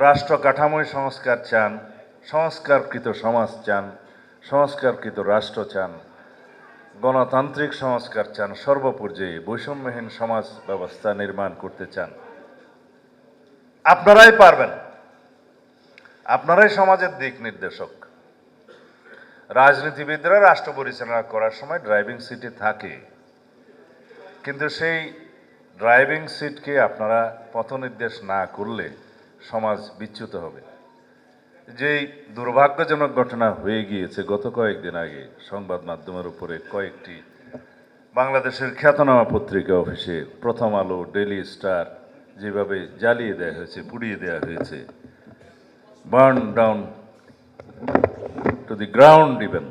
রাষ্ট্র কাঠামোয় সংস্কার চান, সংস্কারকৃত সমাজ চান, সংস্কারকৃত রাষ্ট্র চান, গণতান্ত্রিক সংস্কার চান, সর্বপর্যায়ে বৈষম্যহীন সমাজ ব্যবস্থা নির্মাণ করতে চান। আপনারাই পারবেন, আপনারাই সমাজের দিক নির্দেশক। রাজনীতিবিদরা রাষ্ট্র পরিচালনা করার সময় ড্রাইভিং সিটে থাকে, কিন্তু সেই ড্রাইভিং সিটকে আপনারা পথনির্দেশ না করলে সমাজ বিচ্যুত হবে। যেই দুর্ভাগ্যজনক ঘটনা হয়ে গিয়েছে গত কয়েকদিন আগে সংবাদ মাধ্যমের উপরে কয়েকটি বাংলাদেশের খ্যাতনামা পত্রিকা অফিসে প্রথম আলো, ডেইলি স্টার যেভাবে জ্বালিয়ে দেওয়া হয়েছে, পুড়িয়ে দেওয়া হয়েছে, burn down to the ground even,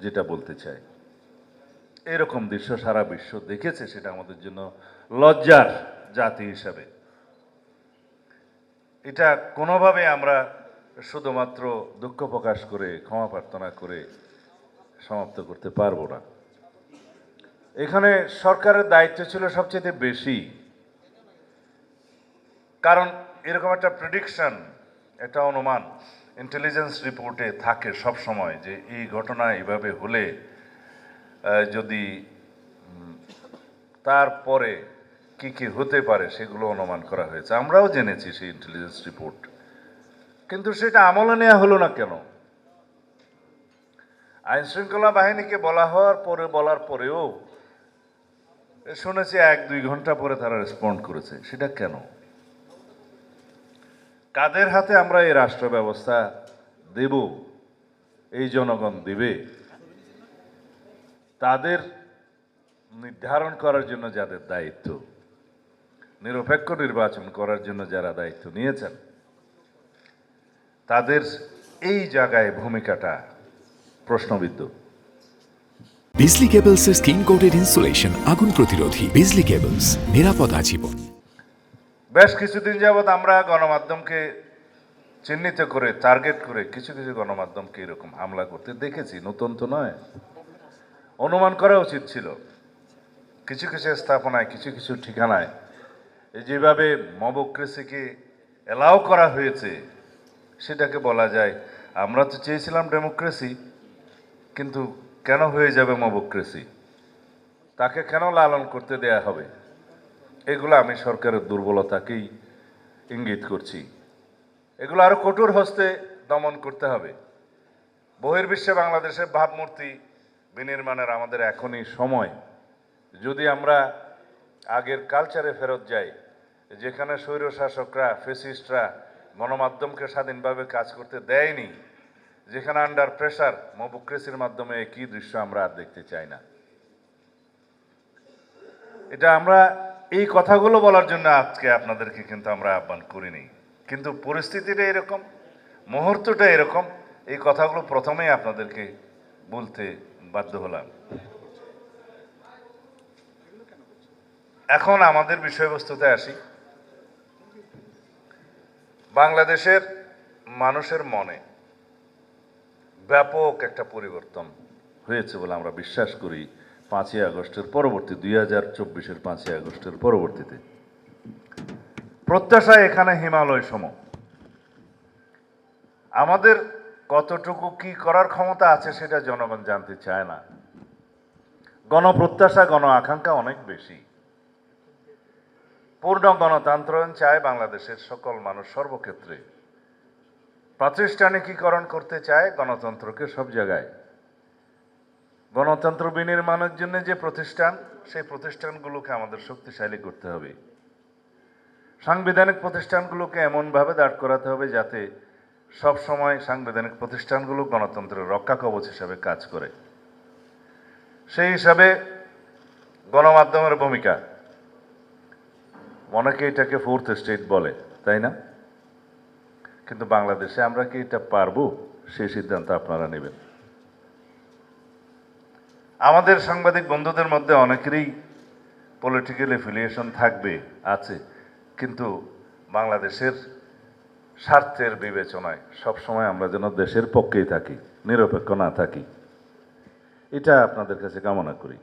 যেটা বলতে চাই, এরকম দৃশ্য সারা বিশ্ব দেখেছে। সেটা আমাদের জন্য লজ্জার জাতি হিসাবে। এটা কোনোভাবে আমরা শুধুমাত্র দুঃখ প্রকাশ করে ক্ষমা প্রার্থনা করে সমাপ্ত করতে পারবো না। এখানে সরকারের দায়িত্ব ছিল সবচেয়ে বেশি, কারণ এরকম একটা প্রেডিকশন, একটা অনুমান ইন্টেলিজেন্স রিপোর্টে থাকে সব সময় যে এই ঘটনা এইভাবে হলে যদি তারপরে কি কি হতে পারে সেগুলো অনুমান করা হয়েছে। আমরাও জেনেছি সেই ইন্টেলিজেন্স রিপোর্ট, কিন্তু সেটা আমলে নেওয়া হলো না কেন? আইন শৃঙ্খলা বাহিনীকে বলার পরেও শুনেছি 1-2 ঘন্টা পরে তারা রেসপন্ড করেছে। সেটা কেন? কাদের হাতে আমরা এই রাষ্ট্র ব্যবস্থা দেব, এই জনগণ দিবে, তাদের নির্ধারণ করার জন্য যাদের দায়িত্ব, নিরপেক্ষ নির্বাচন করার জন্য যারা দায়িত্ব নিয়েছেন, তাদের এই জায়গায় ভূমিকাটা প্রশ্নবিদ্ধ। বিজলি কেবলসের স্কিন কোটেড ইনসুলেশন আগুন প্রতিরোধী। বিজলি কেবলস, নিরাপদ আজীবন। বেশ কিছুদিন যাবৎ আমরা গণমাধ্যমকে চিহ্নিত করে, টার্গেট করে কিছু কিছু গণমাধ্যমকে এরকম হামলা করতে দেখেছি। নতুন তো নয়, অনুমান করা উচিত ছিল। কিছু কিছু স্থাপনায়, কিছু কিছু ঠিকানায় যেভাবে মবক্রেসিকে অ্যালাউ করা হয়েছে, সেটাকে বলা যায় আমরা তো চেয়েছিলাম ডেমোক্রেসি, কিন্তু কেন হয়ে যাবে মবক্রেসি? তাকে কেন লালন করতে দেয়া হবে? এগুলো আমি সরকারের দুর্বলতাকেই ইঙ্গিত করছি। এগুলো আরো কঠোর হস্তে দমন করতে হবে। বহির্বিশ্বে বাংলাদেশের ভাবমূর্তি বিনির্মাণের আমাদের এখনই সময়। যদি আমরা আগের কালচারে ফেরত যাই, যেখানে স্বৈরশাসকরা, ফেসিস্টরা গণমাধ্যমকে স্বাধীনভাবে কাজ করতে দেয়নি, যেখানে আন্ডার প্রেসার মবক্রেসির মাধ্যমে একই দৃশ্য আমরা আর দেখতে চাই না। এটা আমরা এই কথাগুলো বলার জন্য আজকে আপনাদেরকে কিন্তু আমরা আহ্বান করিনি, কিন্তু পরিস্থিতিটা এরকম, মুহূর্তটা এরকম, এই কথাগুলো প্রথমেই আপনাদেরকে বলতে বাধ্য হলাম। এখন আমাদের বিষয়বস্তুতে আসি। বাংলাদেশের মানুষের মনে ব্যাপক একটা পরিবর্তন হয়েছে বলে আমরা বিশ্বাস করি 5ই আগস্টের পরবর্তী, 2024-এর 5ই আগস্টের পরবর্তীতে। প্রত্যাশা এখানে হিমালয় সম। আমাদের কতটুকু কি করার ক্ষমতা আছে সেটা জনগণ জানতে চায় না। গণপ্রত্যাশা, গণ আকাঙ্ক্ষা অনেক বেশি। পূর্ণ গণতন্ত্রায়ন চায় বাংলাদেশের সকল মানুষ সর্বক্ষেত্রে। প্রাতিষ্ঠানিকীকরণ করতে চায় গণতন্ত্রকে সব জায়গায়। গণতন্ত্র বিনির্মাণের জন্য যে প্রতিষ্ঠান, সেই প্রতিষ্ঠানগুলোকে আমাদের শক্তিশালী করতে হবে। সাংবিধানিক প্রতিষ্ঠানগুলোকে এমনভাবে দাঁড় করাতে হবে যাতে সবসময় সাংবিধানিক প্রতিষ্ঠানগুলো গণতন্ত্রের রক্ষা কবচ হিসাবে কাজ করে। সেই হিসাবে গণমাধ্যমের ভূমিকা, অনেকে এটাকে 4th স্টেট বলে, তাই না? কিন্তু বাংলাদেশে আমরা কি এটা পারবো? সেই সিদ্ধান্ত আপনারা নেবেন। আমাদের সাংবাদিক বন্ধুদের মধ্যে অনেকেরই পলিটিক্যাল এফিলিয়েশন থাকবে, আছে, কিন্তু বাংলাদেশের স্বার্থের বিবেচনায় সবসময় আমরা যেন দেশের পক্ষেই থাকি, নিরপেক্ষ না থাকি, এটা আপনাদের কাছে কামনা করি।